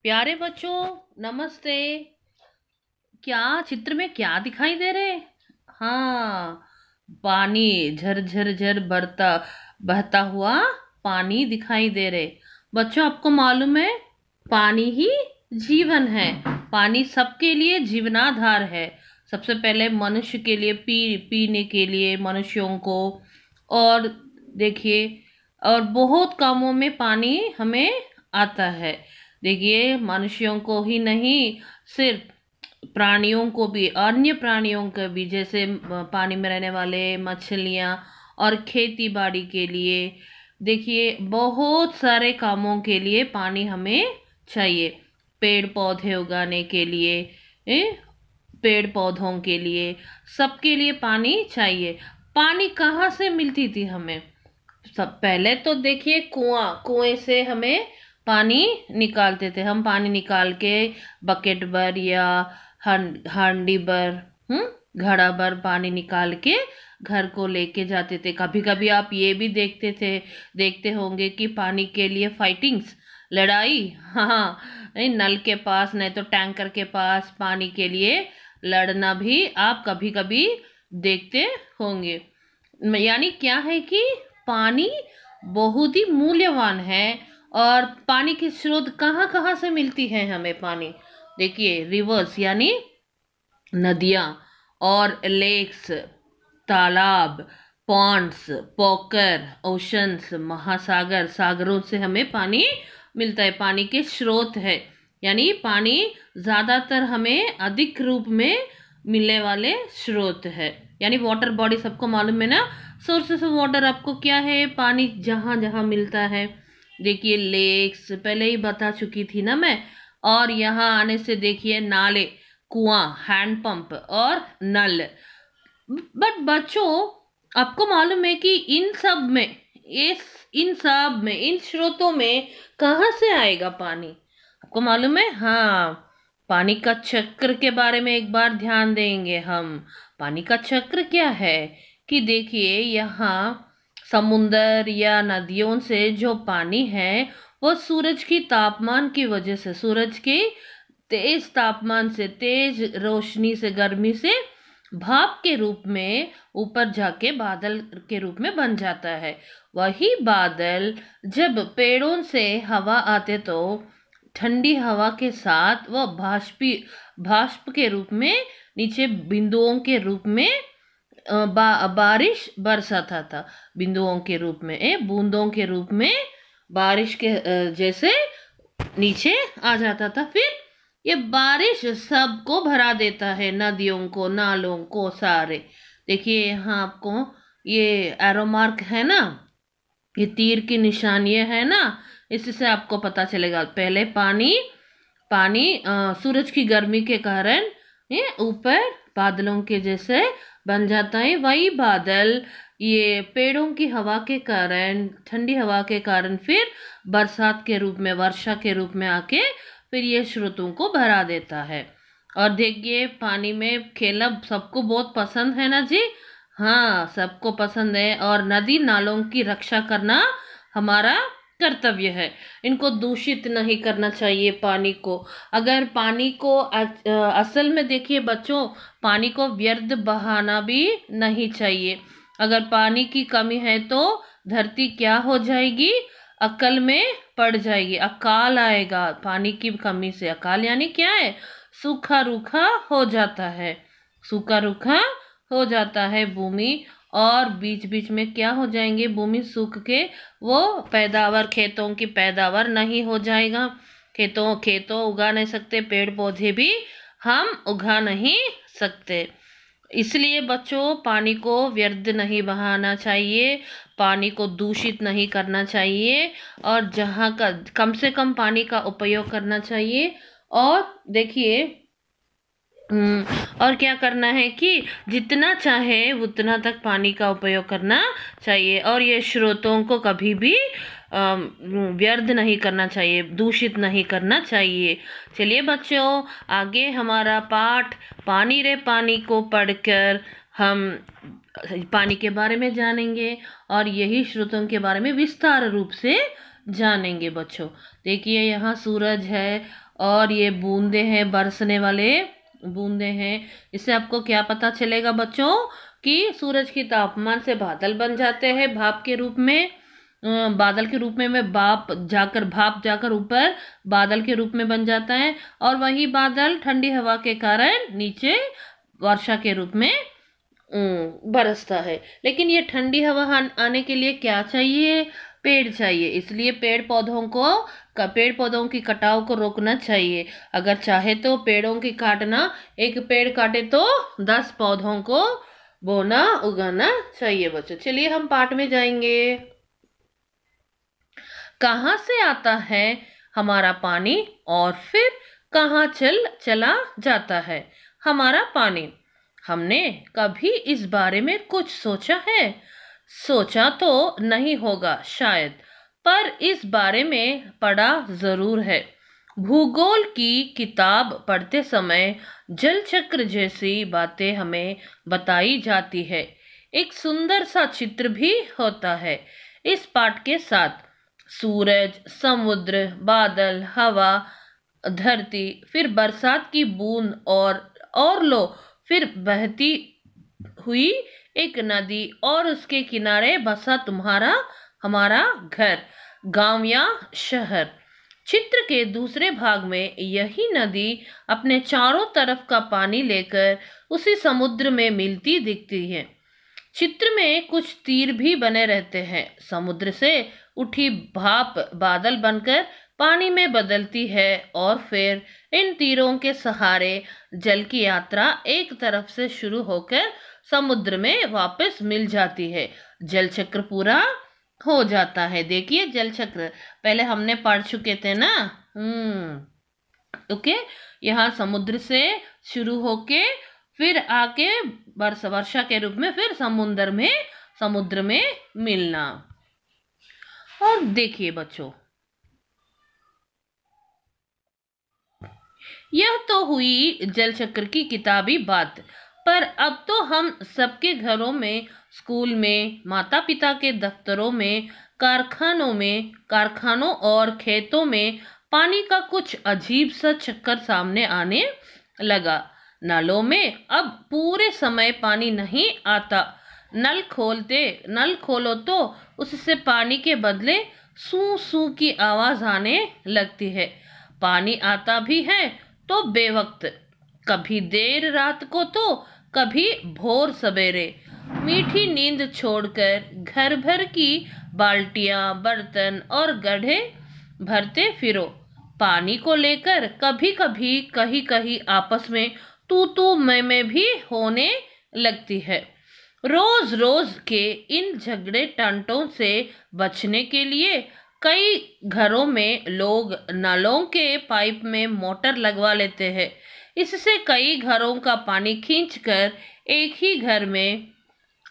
प्यारे बच्चों, नमस्ते। क्या चित्र में क्या दिखाई दे रहे? हाँ, पानी झर झर बरता बहता हुआ पानी दिखाई दे रहे। बच्चों, आपको मालूम है पानी ही जीवन है। पानी सबके लिए जीवनाधार है। सबसे पहले मनुष्य के लिए पीने के लिए मनुष्यों को, और देखिए, और बहुत कामों में पानी हमें आता है। देखिए, मनुष्यों को ही नहीं, सिर्फ प्राणियों को भी, अन्य प्राणियों को भी, जैसे पानी में रहने वाले मछलियाँ, और खेती बाड़ी के लिए, देखिए बहुत सारे कामों के लिए पानी हमें चाहिए। पेड़ पौधे उगाने के लिए, पेड़ पौधों के लिए, सबके लिए पानी चाहिए। पानी कहाँ से मिलती थी हमें? सब पहले तो देखिए, कुएं से हमें पानी निकालते थे। हम पानी निकाल के बकेट भर या हांडी भर, घड़ा भर पानी निकाल के घर को लेके जाते थे। कभी कभी आप ये भी देखते होंगे कि पानी के लिए फाइटिंग्स, लड़ाई, हाँ, नहीं, नल के पास नहीं तो टैंकर के पास पानी के लिए लड़ना भी आप कभी कभी देखते होंगे। यानी क्या है कि पानी बहुत ही मूल्यवान है। और पानी की स्रोत कहाँ कहाँ से मिलती है हमें पानी? देखिए, रिवर्स यानी नदियाँ, और लेक्स, तालाब, पॉन्ड्स, पोकर, ओशंस, महासागर, सागरों से हमें पानी मिलता है। पानी के स्रोत है, यानी पानी ज़्यादातर हमें अधिक रूप में मिलने वाले स्रोत है। यानी वाटर बॉडी सबको मालूम है ना, सोर्सेस ऑफ वाटर आपको क्या है? पानी जहाँ जहाँ मिलता है। देखिए, लेक्स पहले ही बता चुकी थी ना मैं। और यहाँ आने से देखिए, नाले, कुआं, हैंडपंप और नल। बट बच्चों, आपको मालूम है कि इन सब में, इन स्रोतों में कहाँ से आएगा पानी? आपको मालूम है? हाँ, पानी का चक्र के बारे में एक बार ध्यान देंगे हम। पानी का चक्र क्या है कि देखिए, यहाँ समुंदर या नदियों से जो पानी है, वो सूरज की तापमान की वजह से, सूरज के तेज तापमान से, तेज रोशनी से, गर्मी से भाप के रूप में ऊपर जाके बादल के रूप में बन जाता है। वही बादल जब पेड़ों से हवा आते तो ठंडी हवा के साथ वह भाष्प के रूप में नीचे बिंदुओं के रूप में बारिश बरसाता था। बिंदुओं के रूप में, बूंदों के रूप में बारिश के जैसे नीचे आ जाता था। फिर ये बारिश सबको भरा देता है, नदियों को, नालों को, सारे। देखिए, यहाँ आपको ये एरो मार्क है ना, ये तीर की निशान ये है ना, इससे आपको पता चलेगा। पहले पानी सूरज की गर्मी के कारण ये ऊपर बादलों के जैसे बन जाता है। वही बादल ये पेड़ों की हवा के कारण, ठंडी हवा के कारण, फिर बरसात के रूप में, वर्षा के रूप में आके फिर ये स्रोतों को भरा देता है। और देखिए, पानी में खेलना सबको बहुत पसंद है ना जी? हाँ, सबको पसंद है। और नदी नालों की रक्षा करना हमारा कर्तव्य है। इनको दूषित नहीं करना चाहिए पानी को। अगर पानी को असल में देखिए बच्चों, पानी को व्यर्थ बहाना भी नहीं चाहिए। अगर पानी की कमी है तो धरती क्या हो जाएगी? अकाल में पड़ जाएगी, अकाल आएगा। पानी की कमी से अकाल यानी क्या है? सूखा रूखा हो जाता है, सूखा रूखा हो जाता है भूमि। और बीच बीच में क्या हो जाएंगे? भूमि सूख के वो पैदावार, खेतों की पैदावार नहीं हो जाएगा। खेतों उगा नहीं सकते, पेड़ पौधे भी हम उगा नहीं सकते। इसलिए बच्चों, पानी को व्यर्थ नहीं बहाना चाहिए, पानी को दूषित नहीं करना चाहिए, और जहाँ का कम से कम पानी का उपयोग करना चाहिए। और देखिए, और क्या करना है कि जितना चाहे उतना तक पानी का उपयोग करना चाहिए। और ये स्रोतों को कभी भी व्यर्थ नहीं करना चाहिए, दूषित नहीं करना चाहिए। चलिए बच्चों, आगे हमारा पाठ पानी रे पानी को पढ़कर हम पानी के बारे में जानेंगे, और यही स्रोतों के बारे में विस्तार रूप से जानेंगे बच्चों। देखिए, यहाँ सूरज है और ये बूंदे हैं, बरसने वाले बूंदे हैं। इससे आपको क्या पता चलेगा बच्चों कि सूरज की तापमान से बादल बन जाते हैं भाप के रूप में। बादल के रूप में भाप जाकर ऊपर बादल के रूप में बन जाता है, और वही बादल ठंडी हवा के कारण नीचे वर्षा के रूप में बरसता है। लेकिन ये ठंडी हवा आने के लिए क्या चाहिए? पेड़ चाहिए। इसलिए पेड़ पौधों की कटाव को रोकना चाहिए। अगर चाहे तो पेड़ों की काटना, एक पेड़ काटे तो 10 पौधों को बोना उगाना चाहिए बच्चों। चलिए हम पाठ में जाएंगे। कहाँ से आता है हमारा पानी और फिर कहाँ चला जाता है हमारा पानी? हमने कभी इस बारे में कुछ सोचा है? सोचा तो नहीं होगा शायद, पर इस बारे में पढ़ा जरूर है। भूगोल की किताब पढ़ते समय जल चक्र जैसी बातें हमें बताई जाती है। एक सुंदर सा चित्र भी होता है इस पाठ के साथ। सूरज, समुद्र, बादल, हवा, धरती, फिर बरसात की बूंद और लो फिर बहती हुई एक नदी, और उसके किनारे बसा हमारा घर, गांव या शहर। चित्र के दूसरे भाग में यही नदी अपने चारों तरफ का पानी लेकर उसी समुद्र में मिलती दिखती है। चित्र में कुछ तीर भी बने रहते हैं। समुद्र से उठी भाप बादल बनकर पानी में बदलती है, और फिर इन तीरों के सहारे जल की यात्रा एक तरफ से शुरू होकर समुद्र में वापस मिल जाती है। जल चक्र पूरा हो जाता है। देखिए जल चक्र पहले हमने पढ़ चुके थे ना। ओके, यहाँ समुद्र से शुरू होके फिर आके वर्षा के रूप में फिर समुद्र में मिलना। और देखिए बच्चों, यह तो हुई जल चक्र की किताबी बात, पर अब तो हम सबके घरों में, स्कूल में, माता पिता के दफ्तरों में, कारखानों और खेतों में पानी का कुछ अजीब सा चक्कर सामने आने लगा। नलों में अब पूरे समय पानी नहीं आता। नल खोलो तो उससे पानी के बदले सू सू की आवाज आने लगती है। पानी आता भी है तो बेवक्त, कभी देर रात को तो कभी भोर सवेरे। मीठी नींद छोड़कर घर भर की बाल्टियां, बर्तन और गड्ढे भरते फिरो। पानी को लेकर कभी कभी कहीं आपस में तू मैं भी होने लगती है। रोज रोज के इन झगड़े टंटों से बचने के लिए कई घरों में लोग नलों के पाइप में मोटर लगवा लेते हैं। इससे कई घरों का पानी खींचकर एक ही घर में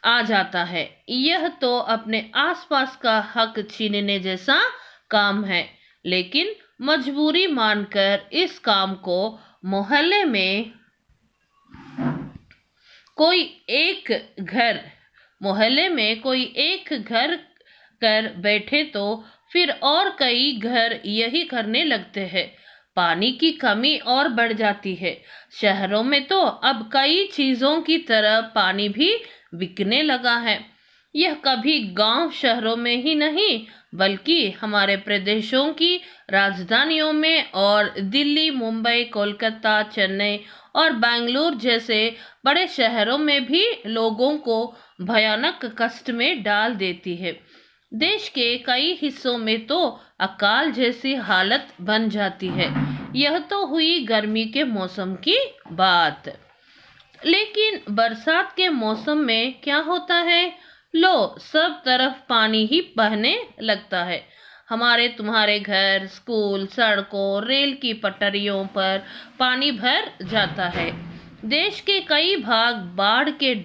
आ जाता है। यह तो अपने आसपास का हक छीनने जैसा काम है, लेकिन मजबूरी मानकर इस काम को मोहल्ले में कोई एक घर कर बैठे तो फिर और कई घर यही करने लगते हैं। पानी की कमी और बढ़ जाती है। शहरों में तो अब कई चीजों की तरह पानी भी बिकने लगा है। यह कभी गांव शहरों में ही नहीं, बल्कि हमारे प्रदेशों की राजधानियों में और दिल्ली, मुंबई, कोलकाता, चेन्नई और बेंगलुरु जैसे बड़े शहरों में भी लोगों को भयानक कष्ट में डाल देती है। देश के कई हिस्सों में तो अकाल जैसी हालत बन जाती है। यह तो हुई गर्मी के मौसम की बात। लेकिन बरसात के मौसम में क्या होता है? लो, सब तरफ पानी ही बहने लगता है। हमारे तुम्हारे घर, स्कूल, सड़कों, रेल की पटरियों पर पानी भर जाता है। देश के कई भाग बाढ़ में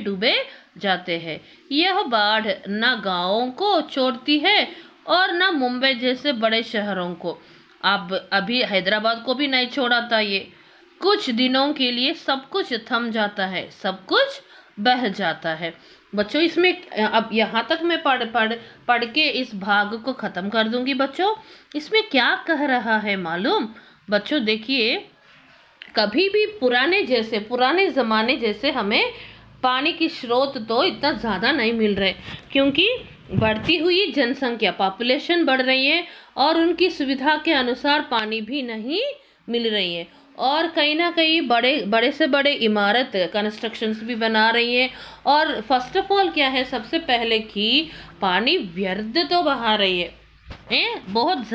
डूबे जाते हैं। यह बाढ़ न गांवों को छोड़ती है और न मुंबई जैसे बड़े शहरों को। अब अभी हैदराबाद को भी नहीं छोड़ा था। ये कुछ दिनों के लिए सब कुछ थम जाता है, सब कुछ बह जाता है। बच्चों इसमें अब यहाँ तक मैं पढ़ पढ़ पढ़ के इस भाग को ख़त्म कर दूंगी। बच्चों इसमें क्या कह रहा है मालूम? बच्चों देखिए, कभी भी पुराने ज़माने जैसे हमें पानी की स्रोत तो इतना ज़्यादा नहीं मिल रहे, क्योंकि बढ़ती हुई जनसंख्या, पॉपुलेशन बढ़ रही है और उनकी सुविधा के अनुसार पानी भी नहीं मिल रही है। और कहीं ना कहीं बड़े से बड़े इमारत कंस्ट्रक्शंस भी बना रही है। और फर्स्ट ऑफ ऑल क्या है, सबसे पहले कि पानी व्यर्थ तो बहा रही है, बहुत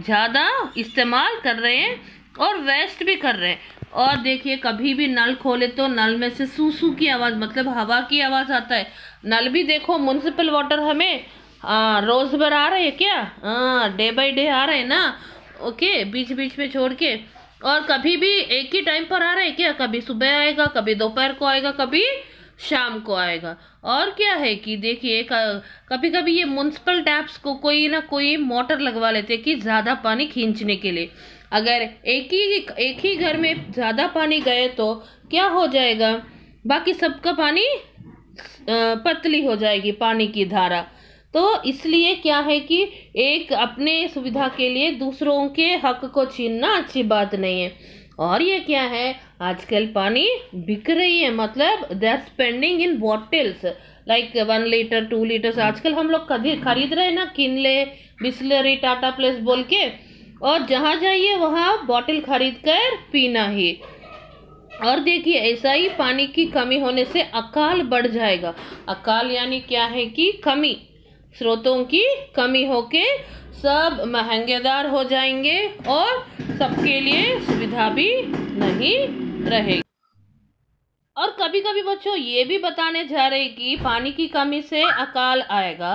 ज़्यादा इस्तेमाल कर रहे हैं और वेस्ट भी कर रहे हैं। और देखिए, कभी भी नल खोले तो नल में से सू की आवाज़, मतलब हवा की आवाज़ आता है। नल भी देखो, म्युनिसिपल वाटर हमें रोज़ भर आ रहे हैं क्या? डे बाय डे आ रहे हैं ना, ओके, बीच बीच में छोड़ के। और कभी भी एक ही टाइम पर आ रहे हैं क्या? कभी सुबह आएगा, कभी दोपहर को आएगा, कभी शाम को आएगा। और क्या है कि देखिए, कभी कभी ये म्युनिसिपल टैप्स को कोई ना कोई मोटर लगवा लेते हैं कि ज़्यादा पानी खींचने के लिए। अगर एक ही घर में ज़्यादा पानी गए तो क्या हो जाएगा? बाकी सबका पानी पतली हो जाएगी, पानी की धारा। तो इसलिए क्या है कि एक अपने सुविधा के लिए दूसरों के हक को छीनना अच्छी बात नहीं है। और ये क्या है, आजकल पानी बिक रही है, मतलब they are spending in bottles like 1 litre 2 litres. आजकल हम लोग खरीद रहे हैं ना, किनले, बिस्लरी, टाटा प्लेस बोल के, और जहाँ जाइए वहाँ बॉटल खरीद कर पीना ही। और देखिए, ऐसा ही पानी की कमी होने से अकाल बढ़ जाएगा। अकाल यानी क्या है कि कमी, स्रोतों की कमी होके सब महंगेदार हो जाएंगे और सबके लिए सुविधा भी नहीं रहेगी। और कभी कभी बच्चों ये भी बताने जा रहे हैं कि पानी की कमी से अकाल आएगा,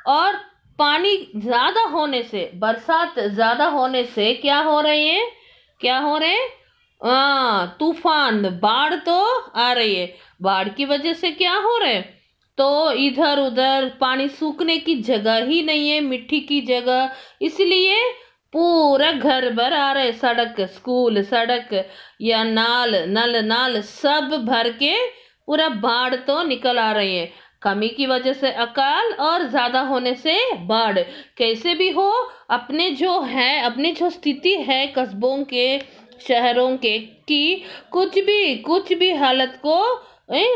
और पानी ज़्यादा होने से, बरसात ज़्यादा होने से क्या हो रहे हैं? तूफान, बाढ़ तो आ रही है। बाढ़ की वजह से क्या हो रहा है, तो इधर उधर पानी सूखने की जगह ही नहीं है, मिट्टी की जगह, इसलिए पूरा घर भर आ रहे, सड़क, स्कूल, सड़क या नाल सब भर के पूरा बाढ़ तो निकल आ रही है। कमी की वजह से अकाल और ज्यादा होने से बाढ़। कैसे भी हो, अपने जो स्थिति है कस्बों के, शहरों के, कि कुछ भी हालत को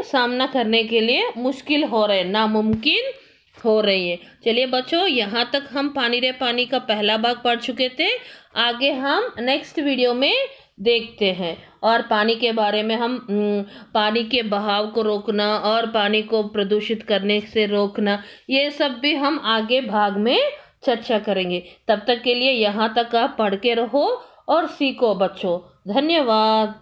सामना करने के लिए मुश्किल हो रहे, नामुमकिन हो रही है। चलिए बच्चों, यहाँ तक हम पानी रे पानी का पहला भाग पढ़ चुके थे। आगे हम नेक्स्ट वीडियो में देखते हैं, और पानी के बारे में हम पानी के बहाव को रोकना और पानी को प्रदूषित करने से रोकना, ये सब भी हम आगे भाग में चर्चा करेंगे। तब तक के लिए यहाँ तक आप पढ़ के रहो और सीखो बच्चों। धन्यवाद।